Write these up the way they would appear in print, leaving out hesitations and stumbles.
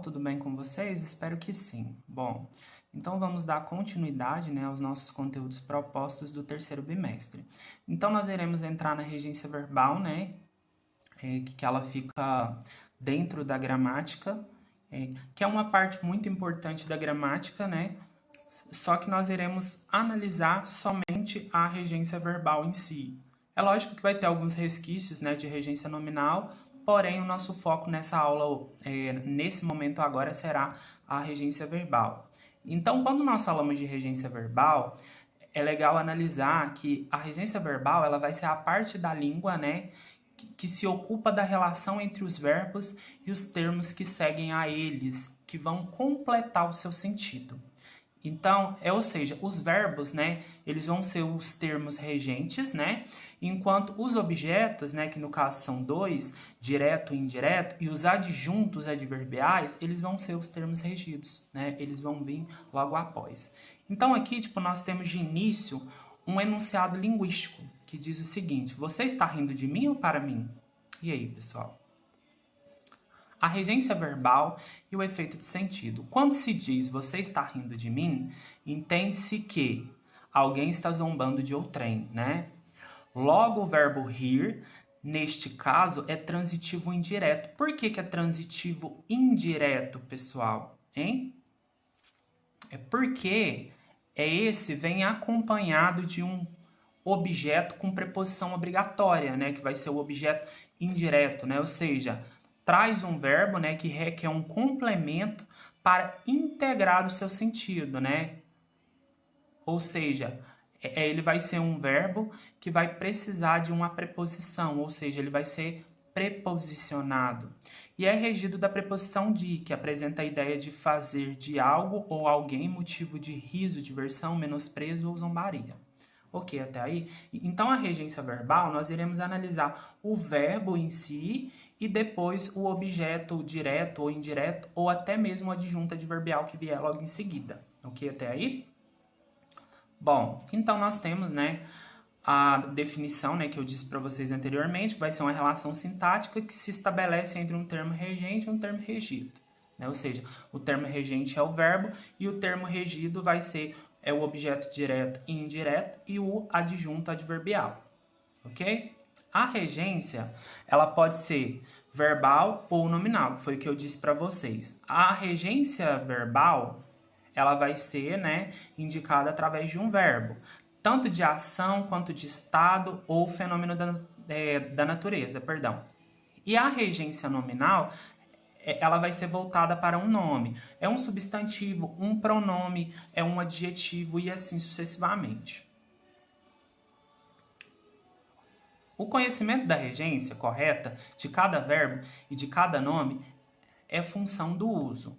Tudo bem com vocês? Espero que sim. Bom, então vamos dar continuidade, né, aos nossos conteúdos propostos do terceiro bimestre. Então nós iremos entrar na regência verbal, né, que ela fica dentro da gramática, que é uma parte muito importante da gramática, né, só que nós iremos analisar somente a regência verbal em si. É lógico que vai ter alguns resquícios, né, de regência nominal, porém o nosso foco nessa aula, nesse momento agora, será a regência verbal. Então, quando nós falamos de regência verbal, é legal analisar que a regência verbal ela vai ser a parte da língua, né, que se ocupa da relação entre os verbos e os termos que seguem a eles, que vão completar o seu sentido. Então, ou seja, os verbos, né, eles vão ser os termos regentes, né, enquanto os objetos, né, que no caso são dois, direto e indireto, e os adjuntos adverbiais, eles vão ser os termos regidos, né, eles vão vir logo após. Então, aqui, nós temos de início um enunciado linguístico, que diz o seguinte: você está rindo de mim ou para mim? E aí, pessoal? A regência verbal e o efeito de sentido. Quando se diz você está rindo de mim, entende-se que alguém está zombando de outrem, né? Logo, o verbo rir, neste caso, é transitivo indireto. Por que é transitivo indireto, pessoal? Hein? É porque esse vem acompanhado de um objeto com preposição obrigatória, né? Que vai ser o objeto indireto, né? Ou seja, traz um verbo, né, que requer um complemento para integrar o seu sentido, né? Ou seja, ele vai ser um verbo que vai precisar de uma preposição, ou seja, ele vai ser preposicionado. E é regido da preposição de, que apresenta a ideia de fazer de algo ou alguém motivo de riso, diversão, menosprezo ou zombaria. Ok, até aí? Então, a regência verbal, nós iremos analisar o verbo em si e depois o objeto direto ou indireto ou até mesmo a adjunta adverbial que vier logo em seguida. Ok, até aí? Bom, então nós temos, né, a definição, né, que eu disse para vocês anteriormente, que vai ser uma relação sintática que se estabelece entre um termo regente e um termo regido. Né? Ou seja, o termo regente é o verbo e o termo regido vai ser o objeto direto e indireto e o adjunto adverbial. Ok? A regência, ela pode ser verbal ou nominal, que foi o que eu disse para vocês. A regência verbal, ela vai ser, né, indicada através de um verbo, tanto de ação quanto de estado ou fenômeno da natureza, perdão. E a regência nominal, ela vai ser voltada para um nome. É um substantivo, um pronome, é um adjetivo e assim sucessivamente. O conhecimento da regência correta de cada verbo e de cada nome é função do uso.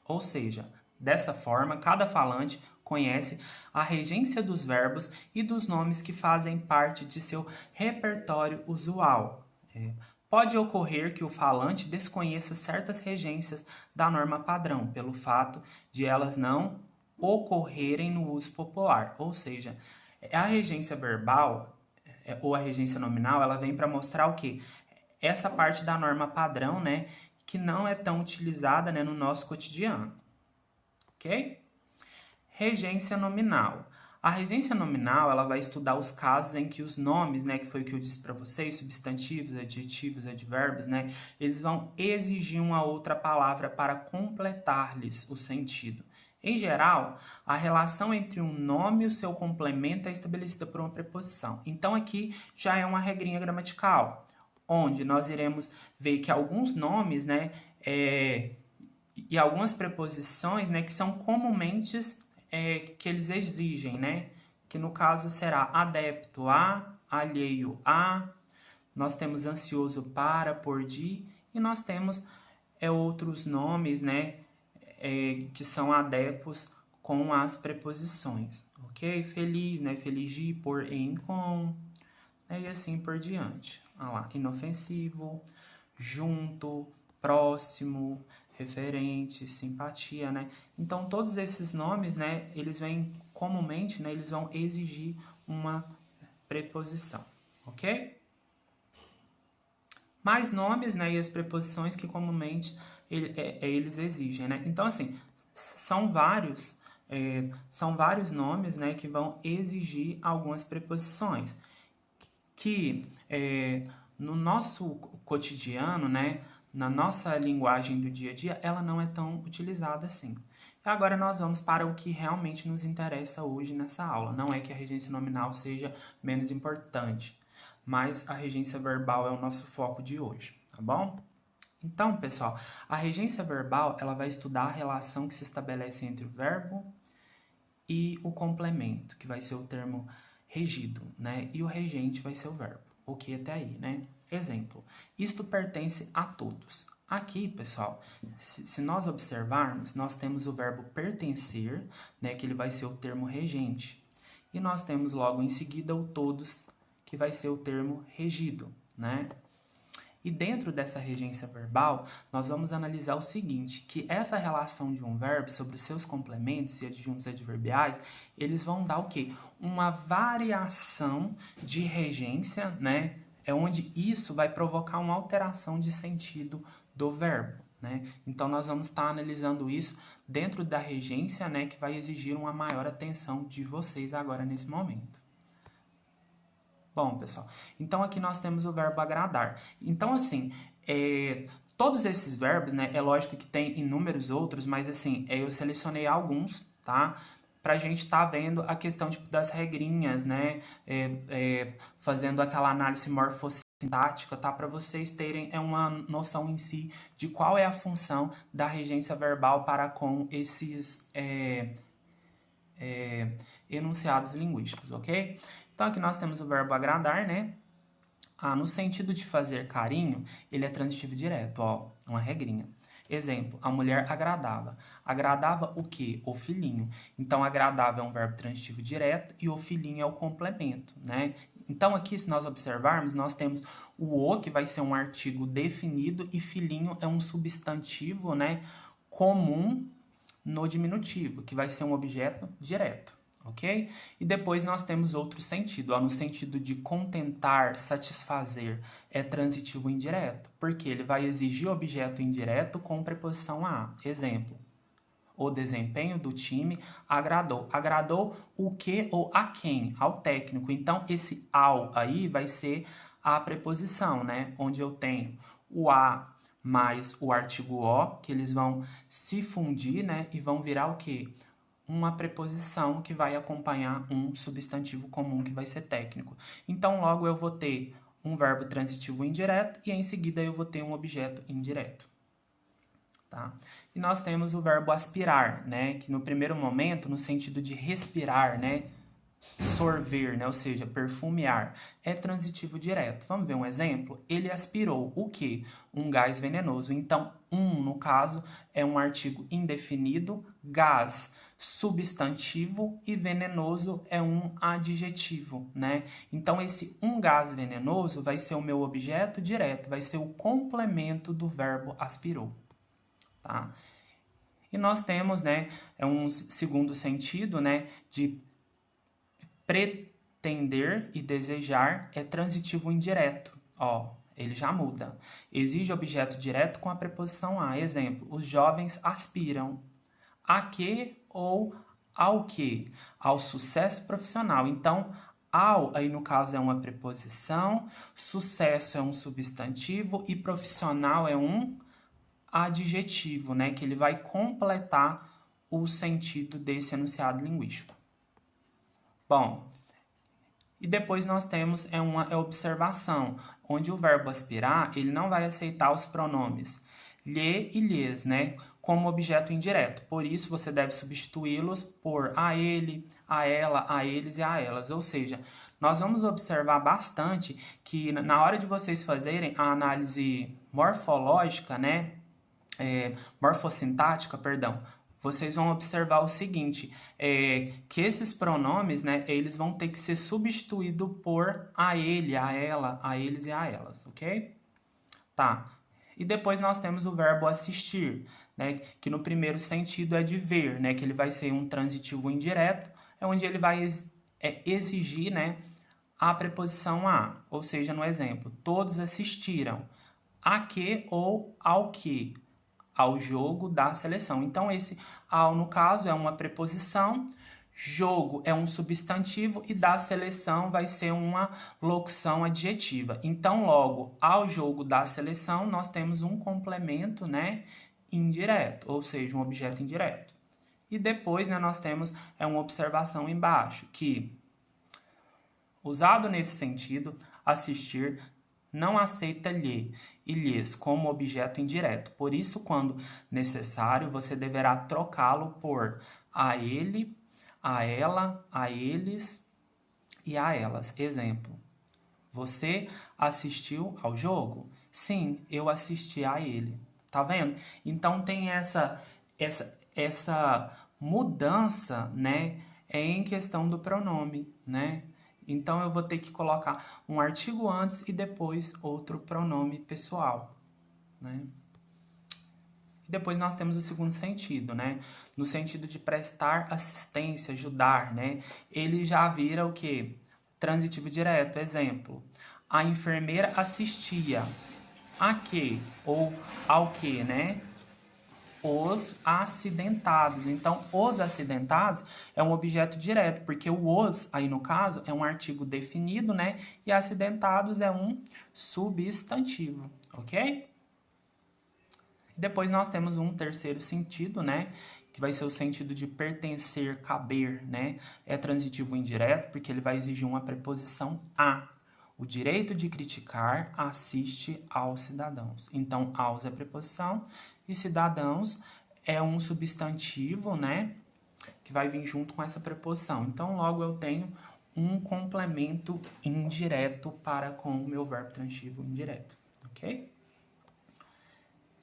Ou seja, dessa forma, cada falante conhece a regência dos verbos e dos nomes que fazem parte de seu repertório usual. Pode ocorrer que o falante desconheça certas regências da norma padrão, pelo fato de elas não ocorrerem no uso popular. Ou seja, a regência verbal ou a regência nominal, ela vem para mostrar o quê? Essa parte da norma padrão, né, que não é tão utilizada, né, no nosso cotidiano. Ok? Regência nominal. A regência nominal, ela vai estudar os casos em que os nomes, né, que foi o que eu disse para vocês, substantivos, adjetivos, advérbios, né, eles vão exigir uma outra palavra para completar-lhes o sentido. Em geral, a relação entre um nome e o seu complemento é estabelecida por uma preposição. Então, aqui já é uma regrinha gramatical, onde nós iremos ver que alguns nomes, né, e algumas preposições, né, que são comumente que eles exigem, né, que no caso será adepto a, alheio a, nós temos ansioso para, por de, e nós temos outros nomes, né, que são adéquos com as preposições, ok? Feliz, né, feliz de, por, em, com, né, e assim por diante. Olha lá, inofensivo, junto, próximo, referente, simpatia, né? Então, todos esses nomes, né, eles vêm comumente, né, eles vão exigir uma preposição, ok? Mais nomes, né, e as preposições que comumente eles exigem, né? Então, assim, são vários nomes, né, que vão exigir algumas preposições que no nosso cotidiano, né, na nossa linguagem do dia a dia, ela não é tão utilizada assim. Agora nós vamos para o que realmente nos interessa hoje nessa aula. Não é que a regência nominal seja menos importante, mas a regência verbal é o nosso foco de hoje, tá bom? Então, pessoal, a regência verbal, ela vai estudar a relação que se estabelece entre o verbo e o complemento, que vai ser o termo regido, né? E o regente vai ser o verbo. Ok até aí, né? Exemplo, isto pertence a todos. Aqui, pessoal, se nós observarmos, nós temos o verbo pertencer, né? Que ele vai ser o termo regente. E nós temos logo em seguida o todos, que vai ser o termo regido, né? E dentro dessa regência verbal, nós vamos analisar o seguinte, que essa relação de um verbo sobre os seus complementos e adjuntos adverbiais, eles vão dar o quê? Uma variação de regência, né? É onde isso vai provocar uma alteração de sentido do verbo, né? Então, nós vamos estar analisando isso dentro da regência, né? Que vai exigir uma maior atenção de vocês agora nesse momento. Bom, pessoal, então aqui nós temos o verbo agradar. Então, assim, todos esses verbos, né, é lógico que tem inúmeros outros, mas assim, eu selecionei alguns, tá? Pra gente estar vendo a questão tipo, das regrinhas, né? Fazendo aquela análise morfossintática, tá? Para vocês terem uma noção em si de qual é a função da regência verbal para com esses enunciados linguísticos, ok? Então, aqui nós temos o verbo agradar, né? No sentido de fazer carinho, ele é transitivo direto, ó, uma regrinha. Exemplo, a mulher agradava. Agradava o quê? O filhinho. Então, agradava é um verbo transitivo direto e o filhinho é o complemento, né? Então, aqui, se nós observarmos, nós temos o, que vai ser um artigo definido, e filhinho é um substantivo, né, comum no diminutivo, que vai ser um objeto direto. Ok? E depois nós temos outro sentido, no sentido de contentar, satisfazer, é transitivo indireto, porque ele vai exigir objeto indireto com preposição a. Exemplo, o desempenho do time agradou. Agradou o que ou a quem? Ao técnico. Então, esse ao aí vai ser a preposição, né? Onde eu tenho o a mais o artigo o, que eles vão se fundir, né? E vão virar o quê? Uma preposição que vai acompanhar um substantivo comum que vai ser técnico. Então, logo eu vou ter um verbo transitivo indireto e em seguida eu vou ter um objeto indireto. Tá? E nós temos o verbo aspirar, né? Que no primeiro momento, no sentido de respirar, né? Sorver, né? Ou seja, perfumear, é transitivo direto. Vamos ver um exemplo? Ele aspirou o quê? Um gás venenoso. Então, no caso, é um artigo indefinido, gás, substantivo, e venenoso é um adjetivo, né? Então, esse um gás venenoso vai ser o meu objeto direto, vai ser o complemento do verbo aspirou, tá? E nós temos, né, um segundo sentido, né, de pretender e desejar, é transitivo indireto. Ó, ele já muda. Exige objeto direto com a preposição a. Exemplo, os jovens aspiram a que ou ao que? Ao sucesso profissional. Então, ao, aí no caso é uma preposição, sucesso é um substantivo e profissional é um adjetivo, né? Que ele vai completar o sentido desse enunciado linguístico. Bom, e depois nós temos uma observação, onde o verbo aspirar, ele não vai aceitar os pronomes lhe e lhes, né, como objeto indireto. Por isso, você deve substituí-los por a ele, a ela, a eles e a elas. Ou seja, nós vamos observar bastante que na hora de vocês fazerem a análise morfológica, né, morfossintática, perdão, vocês vão observar o seguinte, que esses pronomes, né, eles vão ter que ser substituídos por a ele, a ela, a eles e a elas, ok? Tá. E depois nós temos o verbo assistir, né, que no primeiro sentido é de ver, né, que ele vai ser um transitivo indireto, é onde ele vai exigir, né, a preposição a, ou seja, no exemplo, todos assistiram a que ou ao que? ao jogo da seleção. Então, esse ao, no caso, é uma preposição, jogo é um substantivo e da seleção vai ser uma locução adjetiva. Então, logo, ao jogo da seleção, nós temos um complemento, né, indireto, ou seja, um objeto indireto. E depois, né, nós temos uma observação embaixo, que, usado nesse sentido, assistir não aceita lhe e lhes como objeto indireto. Por isso, quando necessário, você deverá trocá-lo por a ele, a ela, a eles e a elas. Exemplo: você assistiu ao jogo? Sim, eu assisti a ele. Tá vendo? Então tem essa mudança, né, em questão do pronome, né? Então eu vou ter que colocar um artigo antes e depois outro pronome pessoal, né? E depois nós temos o segundo sentido, né? No sentido de prestar assistência, ajudar, né? Ele já vira o quê? Transitivo direto. Exemplo: a enfermeira assistia a quê? Ou ao quê, né? Os acidentados. Então, os acidentados é um objeto direto, porque o os, aí no caso, é um artigo definido, né? E acidentados é um substantivo, ok? Depois nós temos um terceiro sentido, né? Que vai ser o sentido de pertencer, caber, né? É transitivo indireto, porque ele vai exigir uma preposição a. O direito de criticar assiste aos cidadãos. Então, aos é preposição e cidadãos é um substantivo, né? Que vai vir junto com essa preposição. Então, logo eu tenho um complemento indireto para com o meu verbo transitivo indireto, ok?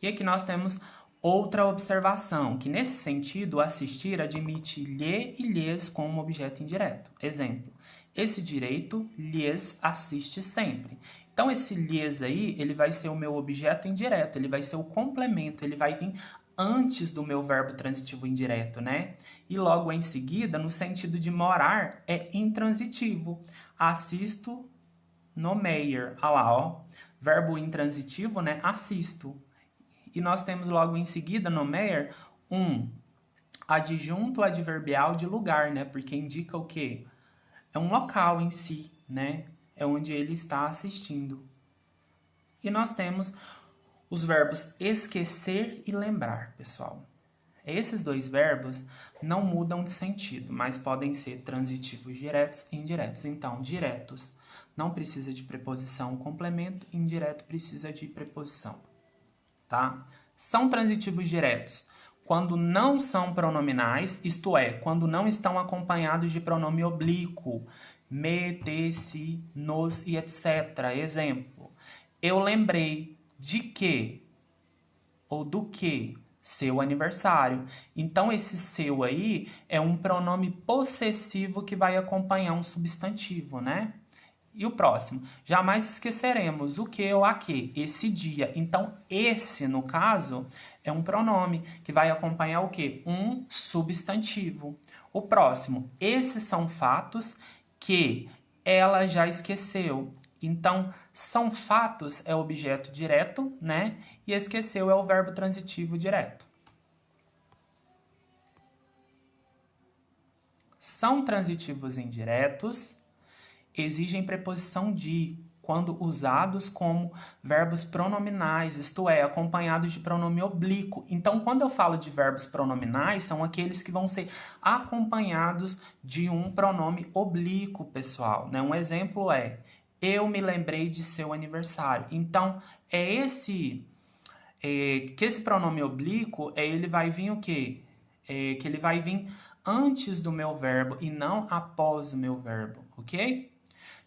E aqui nós temos outra observação, que nesse sentido, assistir admite lhe e lhes como objeto indireto. Exemplo: esse direito lhes assiste sempre. Então, esse lhes aí, ele vai ser o meu objeto indireto, ele vai ser o complemento, ele vai vir antes do meu verbo transitivo indireto, né? E logo em seguida, no sentido de morar, é intransitivo. Assisto no Meyer. Olha lá, ó. Verbo intransitivo, né? Assisto. E nós temos logo em seguida no Meyer um adjunto adverbial de lugar, né? Porque indica o quê? É um local em si, né? É onde ele está assistindo. E nós temos os verbos esquecer e lembrar, pessoal. Esses dois verbos não mudam de sentido, mas podem ser transitivos diretos e indiretos. Então, diretos não precisa de preposição complemento, indireto precisa de preposição, tá? São transitivos diretos quando não são pronominais, isto é, quando não estão acompanhados de pronome oblíquo, me, te, si, nos e etc. Exemplo: eu lembrei de que ou do que? Seu aniversário. Então, esse seu aí é um pronome possessivo que vai acompanhar um substantivo, né? E o próximo: jamais esqueceremos o que ou a que, esse dia. Então, esse, no caso, é um pronome que vai acompanhar o que? Um substantivo. O próximo: esses são fatos que ela já esqueceu. Então, são fatos é objeto direto, né? E esqueceu é o verbo transitivo direto. São transitivos indiretos, exigem preposição de, quando usados como verbos pronominais, isto é, acompanhados de pronome oblíquo. Então, quando eu falo de verbos pronominais, são aqueles que vão ser acompanhados de um pronome oblíquo, pessoal, né? Um exemplo é: eu me lembrei de seu aniversário. Então, que esse pronome oblíquo, ele vai vir o quê? Que ele vai vir antes do meu verbo e não após o meu verbo, ok?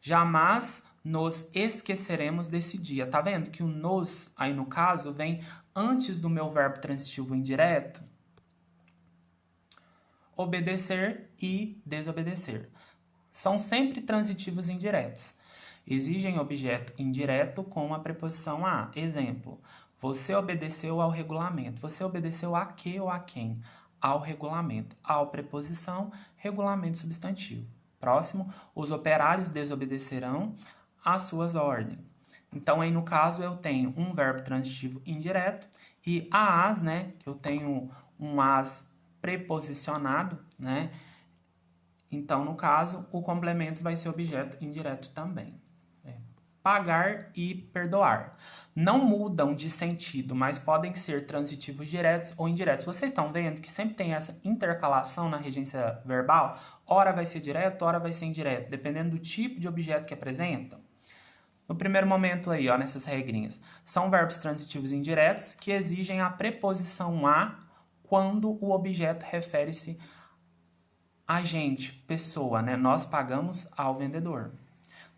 Jamais nos esqueceremos desse dia. Tá vendo que o nos, aí no caso, vem antes do meu verbo transitivo indireto? Obedecer e desobedecer. São sempre transitivos indiretos. Exigem objeto indireto com a preposição a. Exemplo: você obedeceu ao regulamento. Você obedeceu a que ou a quem? Ao regulamento. Ao preposição, regulamento substantivo. Próximo: os operários desobedecerão às suas ordens. Então, aí no caso, eu tenho um verbo transitivo indireto E a as, né, que eu tenho um as preposicionado, né? Então, no caso, o complemento vai ser objeto indireto também. Pagar e perdoar. Não mudam de sentido, mas podem ser transitivos diretos ou indiretos. Vocês estão vendo que sempre tem essa intercalação na regência verbal? Ora vai ser direto, ora vai ser indireto, dependendo do tipo de objeto que apresenta. No primeiro momento aí, ó, nessas regrinhas, são verbos transitivos indiretos que exigem a preposição a quando o objeto refere-se a gente, pessoa, né? Nós pagamos ao vendedor.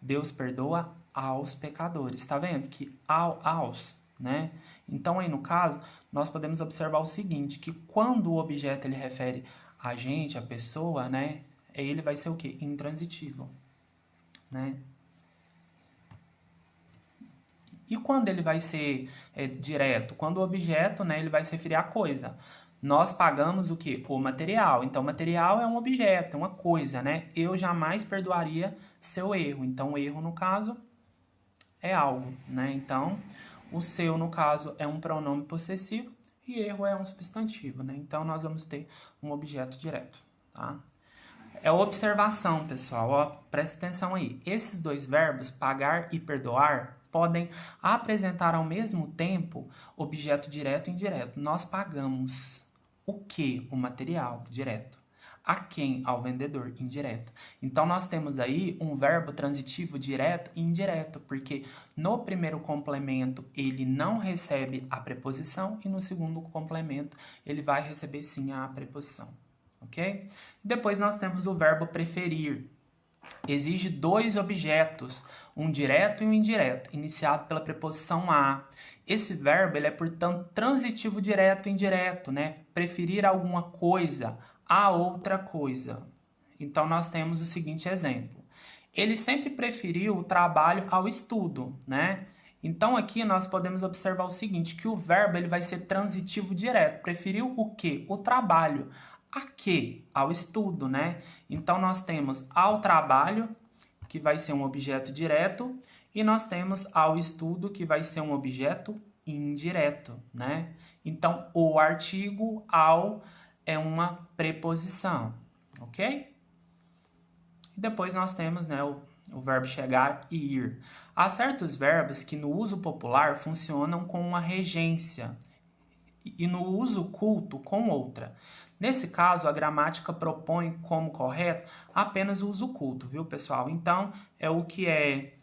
Deus perdoa aos pecadores. Tá vendo que aos, né? Então aí no caso, nós podemos observar o seguinte, que quando o objeto ele refere a gente, a pessoa, né? Ele vai ser o quê? Intransitivo, né? E quando ele vai ser direto? Quando o objeto, né, ele vai se referir à coisa. Nós pagamos o quê? O material. Então, material é um objeto, é uma coisa, né? Eu jamais perdoaria seu erro. Então, o erro, no caso, é algo, né? Então, o seu, no caso, é um pronome possessivo e erro é um substantivo, né? Então, nós vamos ter um objeto direto, tá? É observação, pessoal. Ó, presta atenção aí. Esses dois verbos, pagar e perdoar, podem apresentar ao mesmo tempo objeto direto e indireto. Nós pagamos o que? O material direto. A quem? Ao vendedor indireto. Então, nós temos aí um verbo transitivo direto e indireto, porque no primeiro complemento ele não recebe a preposição e no segundo complemento ele vai receber sim a preposição. Ok? Depois nós temos o verbo preferir. Exige dois objetos, um direto e um indireto, iniciado pela preposição a. Esse verbo ele é, portanto, transitivo direto e indireto, né? Preferir alguma coisa a outra coisa. Então, nós temos o seguinte exemplo. Ele sempre preferiu o trabalho ao estudo, né? Então, aqui nós podemos observar o seguinte, que o verbo ele vai ser transitivo direto. Preferiu o quê? O trabalho. A quê? Ao estudo, né? Então, nós temos ao trabalho, que vai ser um objeto direto, e nós temos ao estudo, que vai ser um objeto indireto, né? Então, o artigo ao é uma preposição, ok? E depois nós temos, né, o verbo chegar e ir. Há certos verbos que no uso popular funcionam com uma regência e no uso culto com outra. Nesse caso, a gramática propõe como correto apenas o uso culto, viu, pessoal? Então, é o que é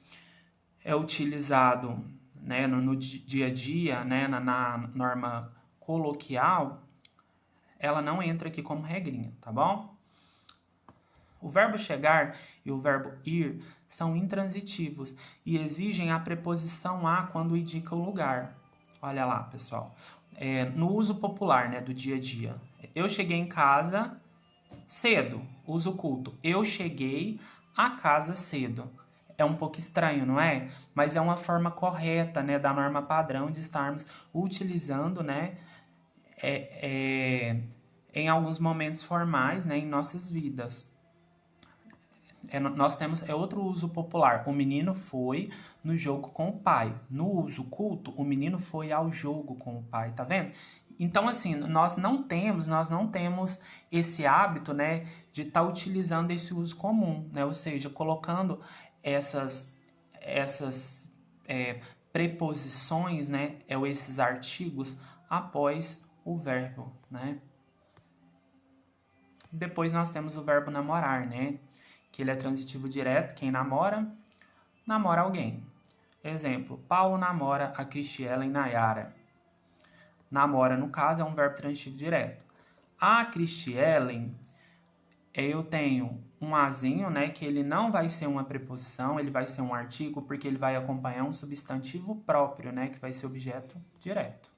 utilizado, né, no dia a dia, né, na norma coloquial, ela não entra aqui como regrinha, tá bom? O verbo chegar e o verbo ir são intransitivos e exigem a preposição a quando indica o lugar. Olha lá, pessoal. No uso popular, né, do dia a dia. Eu cheguei em casa cedo, uso culto. Eu cheguei a casa cedo. É um pouco estranho, não é? Mas é uma forma correta, né, da norma padrão de estarmos utilizando, né, em alguns momentos formais, né, em nossas vidas. Nós temos outro uso popular. O menino foi no jogo com o pai. No uso culto, o menino foi ao jogo com o pai, tá vendo? Então, assim, nós não temos esse hábito, né, de estar utilizando esse uso comum, né? Ou seja, colocando essas preposições, né, ou esses artigos após o verbo, né? Depois nós temos o verbo namorar, né? Que ele é transitivo direto. Quem namora, namora alguém. Exemplo, Paulo namora a Cristiela e Nayara. Namora, no caso, é um verbo transitivo direto. A Cristielen, eu tenho um azinho, né, que ele não vai ser uma preposição, ele vai ser um artigo, porque ele vai acompanhar um substantivo próprio, né, que vai ser objeto direto.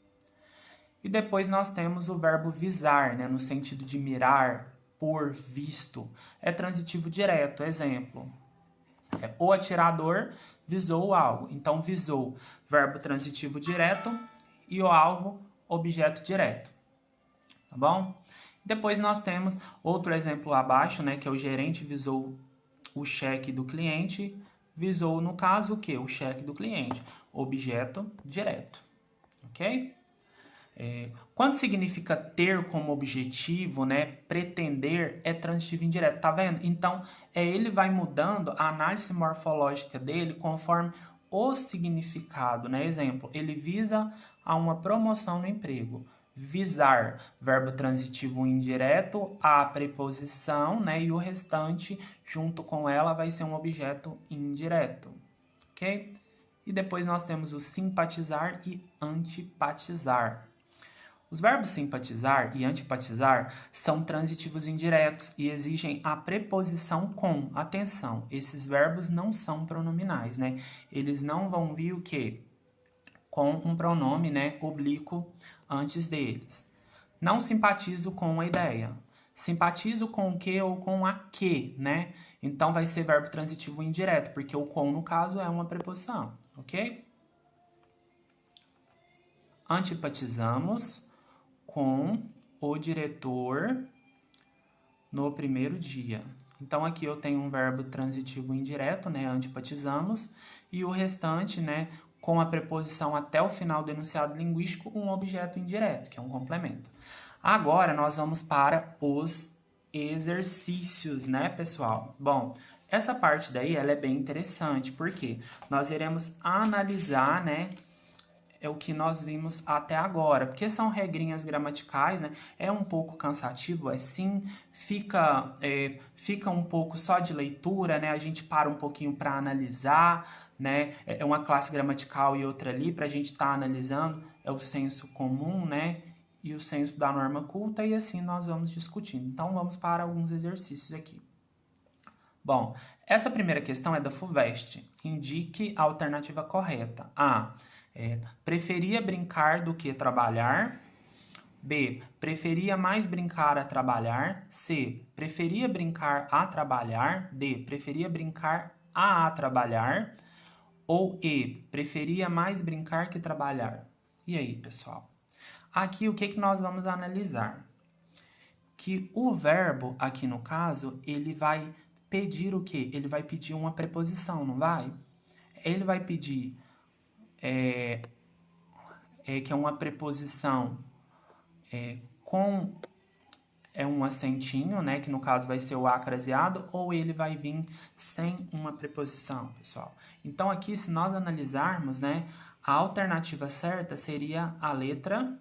E depois nós temos o verbo visar, né, no sentido de mirar, por visto. É transitivo direto. Exemplo, o atirador visou algo. Então, visou, verbo transitivo direto, e o alvo, objeto direto. Tá bom? Depois nós temos outro exemplo abaixo, né, que é o gerente visou o cheque do cliente. Visou, no caso, o quê? O cheque do cliente. Objeto direto. Ok? Quando significa ter como objetivo, né, pretender, é transitivo indireto, tá vendo? Então, ele vai mudando a análise morfológica dele conforme o significado, né? Exemplo, ele visa a uma promoção no emprego. Visar, verbo transitivo indireto, a preposição, né? E o restante, junto com ela, vai ser um objeto indireto, ok? E depois nós temos o simpatizar e antipatizar. Os verbos simpatizar e antipatizar são transitivos indiretos e exigem a preposição com. Atenção, esses verbos não são pronominais, né? Eles não vão vir o quê? Com um pronome, né, oblíquo antes deles. Não simpatizo com a ideia. Simpatizo com o que ou com a que, né? Então vai ser verbo transitivo indireto, porque o com, no caso, é uma preposição, ok? Antipatizamos com o diretor no primeiro dia. Então, aqui eu tenho um verbo transitivo indireto, né? Antipatizamos, e o restante, né? Com a preposição até o final do enunciado linguístico, um objeto indireto, que é um complemento. Agora, nós vamos para os exercícios, né, pessoal? Bom, essa parte daí, ela é bem interessante, porque nós iremos analisar, né, é o que nós vimos até agora, porque são regrinhas gramaticais, né? É um pouco cansativo, é sim, fica um pouco só de leitura, né? A gente para um pouquinho para analisar, né? É uma classe gramatical e outra ali para a gente estar analisando, é o senso comum, né? E o senso da norma culta, e assim nós vamos discutindo. Então vamos para alguns exercícios aqui. Bom, essa primeira questão é da FUVEST. Indique a alternativa correta. A. Preferia brincar do que trabalhar. B. Preferia mais brincar a trabalhar. C. Preferia brincar a trabalhar. D. Preferia brincar a trabalhar. Ou E. Preferia mais brincar que trabalhar. E aí, pessoal? Aqui, o que nós vamos analisar? Que o verbo, aqui no caso, ele vai pedir o quê? Ele vai pedir uma preposição, não vai? Ele vai pedir que é uma preposição com um acentinho, né? Que no caso vai ser o a craseado, ou ele vai vir sem uma preposição, pessoal. Então, aqui, se nós analisarmos, né? A alternativa certa seria a letra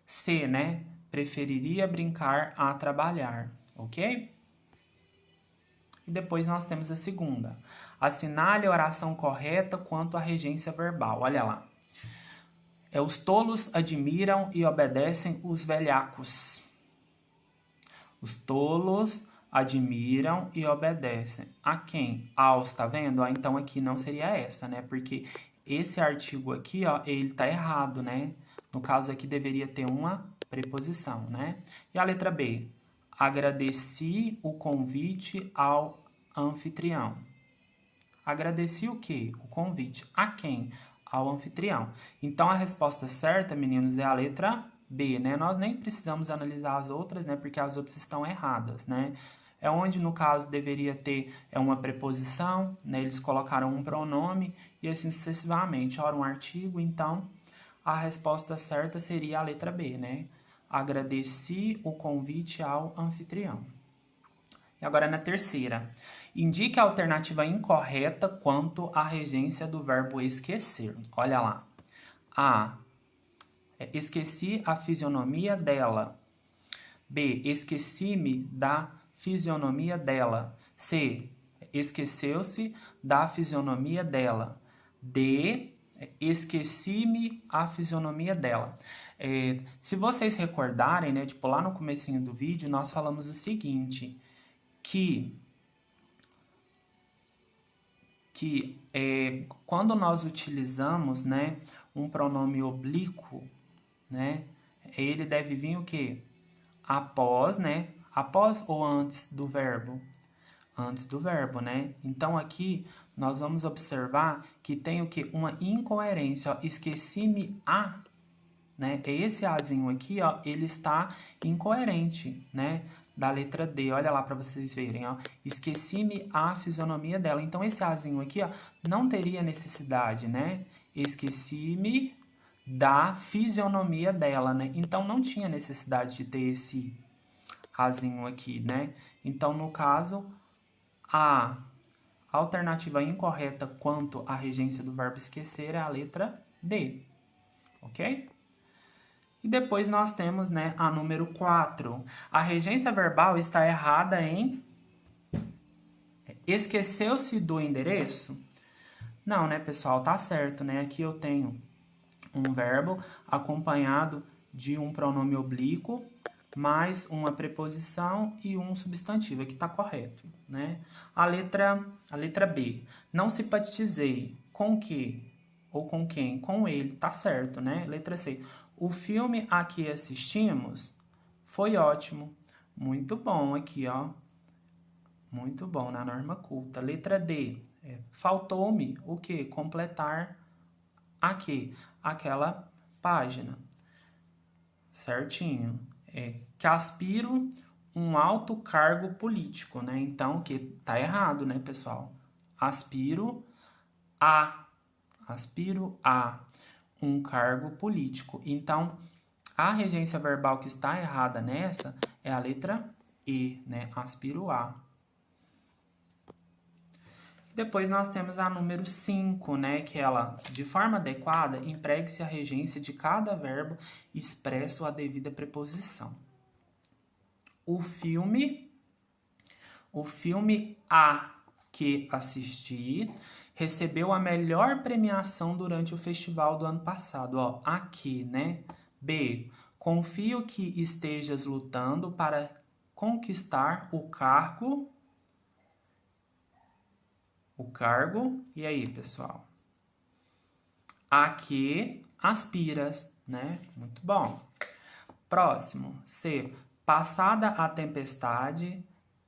C, né? Preferiria brincar a trabalhar, ok? E depois nós temos a segunda. Assinale a oração correta quanto à regência verbal. Olha lá. Os tolos admiram e obedecem os velhacos. Os tolos admiram e obedecem. A quem? Aos, tá vendo? Então aqui não seria essa, né? Porque esse artigo aqui, ó, ele tá errado, né? No caso aqui deveria ter uma preposição, né? E a letra B? Agradeci o convite ao anfitrião. Agradeci o quê? O convite. A quem? Ao anfitrião. Então, a resposta certa, meninos, é a letra B, né? Nós nem precisamos analisar as outras, né? Porque as outras estão erradas, né? É onde, no caso, deveria ter uma preposição, né? Eles colocaram um pronome e assim sucessivamente. Ora, um artigo, então, a resposta certa seria a letra B, né? Agradeci o convite ao anfitrião. E agora na terceira. Indique a alternativa incorreta quanto à regência do verbo esquecer. Olha lá. A. Esqueci a fisionomia dela. B. Esqueci-me da fisionomia dela. C. Esqueceu-se da fisionomia dela. D. Esqueci-me a fisionomia dela. Se vocês recordarem, né, tipo, lá no comecinho do vídeo, nós falamos o seguinte, que quando nós utilizamos, né, um pronome oblíquo, né, ele deve vir o quê? Após, né? Após ou antes do verbo? Antes do verbo, né? Então, aqui, nós vamos observar que tem o quê? Uma incoerência, ó. Esqueci-me a, né? Esse azinho aqui, ó, ele está incoerente, né? Da letra D, olha lá para vocês verem, ó. Esqueci-me a fisionomia dela. Então, esse azinho aqui, ó, não teria necessidade, né? Esqueci-me da fisionomia dela, né? Então, não tinha necessidade de ter esse azinho aqui, né? Então, no caso, a alternativa incorreta quanto à regência do verbo esquecer é a letra D, ok? E depois nós temos, né, a número 4. A regência verbal está errada em esqueceu-se do endereço? Não, né, pessoal? Tá certo, né? Aqui eu tenho um verbo acompanhado de um pronome oblíquo, mais uma preposição e um substantivo. Aqui tá correto, né? A letra B. Não simpatizei. Com que? Ou com quem? Com ele. Tá certo, né? Letra C. O filme a que assistimos foi ótimo. Muito bom aqui, ó. Muito bom, na norma culta. Letra D. Faltou-me o quê? Completar aqui, aquela página. Certinho. Que aspiro um alto cargo político, né? Então, que tá errado, né, pessoal? Aspiro a um cargo político. Então, a regência verbal que está errada nessa é a letra E, né? Aspiro a. Depois nós temos a número 5, né? Que ela, de forma adequada, empregue-se a regência de cada verbo expresso a devida preposição. O filme a que assisti recebeu a melhor premiação durante o festival do ano passado. Ó, aqui, né? B. Confio que estejas lutando para conquistar o cargo. E aí, pessoal? A que aspiras, né? Muito bom. Próximo. C. Passada a tempestade,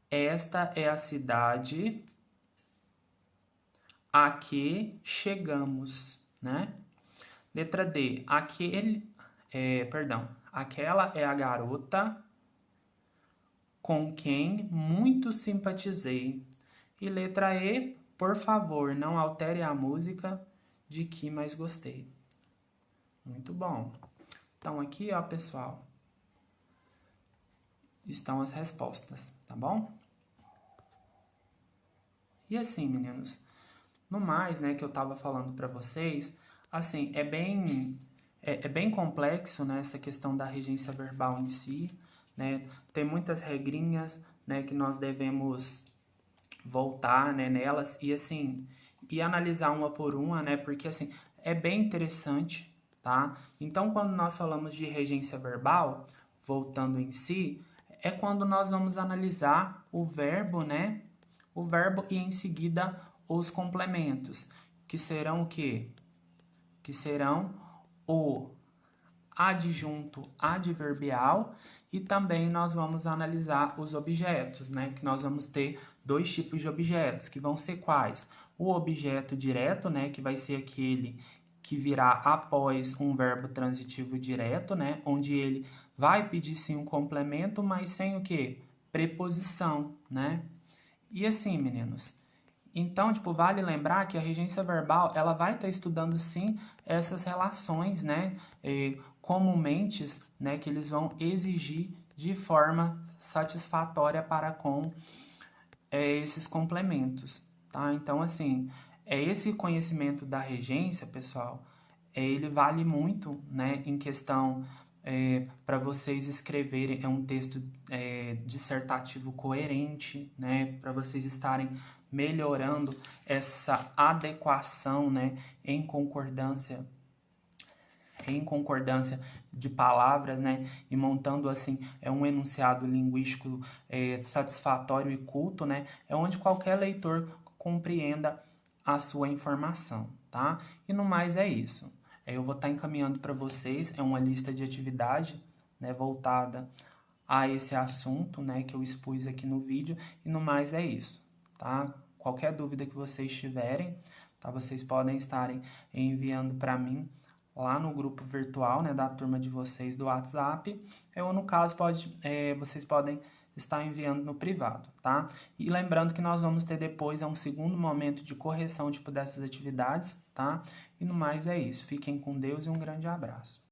esta é a cidade a que chegamos, né? Letra D. Aquela é a garota com quem muito simpatizei. E letra E. Por favor, não altere a música de que mais gostei. Muito bom. Então, aqui, ó, pessoal, estão as respostas, tá bom? E assim, meninos, no mais, né, que eu tava falando para vocês, assim, é bem complexo, né, essa questão da regência verbal em si, né? Tem muitas regrinhas, né, que nós devemos voltar, né, nelas e assim, e analisar uma por uma, né? Porque assim, é bem interessante, tá? Então, quando nós falamos de regência verbal, voltando em si, é quando nós vamos analisar o verbo, né? O verbo e em seguida os complementos, que serão o quê? Que serão o adjunto adverbial e também nós vamos analisar os objetos, né? Que nós vamos ter dois tipos de objetos, que vão ser quais? O objeto direto, né? Que vai ser aquele que virá após um verbo transitivo direto, né? Onde ele vai pedir sim um complemento, mas sem o quê? Preposição, né? E assim, meninos, então, tipo, vale lembrar que a regência verbal, ela vai estar estudando, sim, essas relações, né, comumente, né, que eles vão exigir de forma satisfatória para com esses complementos, tá? Então, assim, esse conhecimento da regência, pessoal, ele vale muito, né, em questão para vocês escreverem um texto dissertativo coerente, né, para vocês estarem melhorando essa adequação, né, em concordância de palavras, né, e montando assim um enunciado linguístico satisfatório e culto, né, é onde qualquer leitor compreenda a sua informação, tá? E no mais é isso. Eu vou estar encaminhando para vocês uma lista de atividade, né, voltada a esse assunto, né, que eu expus aqui no vídeo, e no mais é isso, tá? Qualquer dúvida que vocês tiverem, tá, vocês podem estarem enviando para mim lá no grupo virtual, né, da turma de vocês do WhatsApp, ou no caso vocês podem estar enviando no privado, tá? E lembrando que nós vamos ter depois um segundo momento de correção, tipo, dessas atividades, tá? E no mais é isso. Fiquem com Deus e um grande abraço.